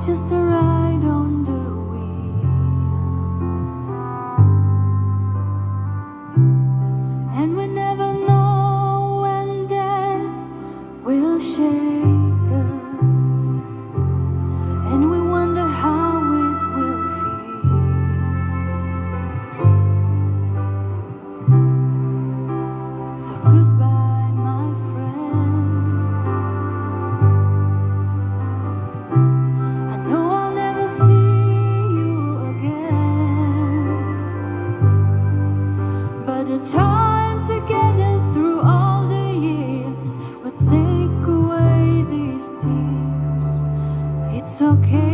just a ride on the wheel, and we never know when death will shake us, and we wonder how it will feel. So goodbye, my friend. I know I'll never see you again, but the time together through all the years will take away these tears. It's okay.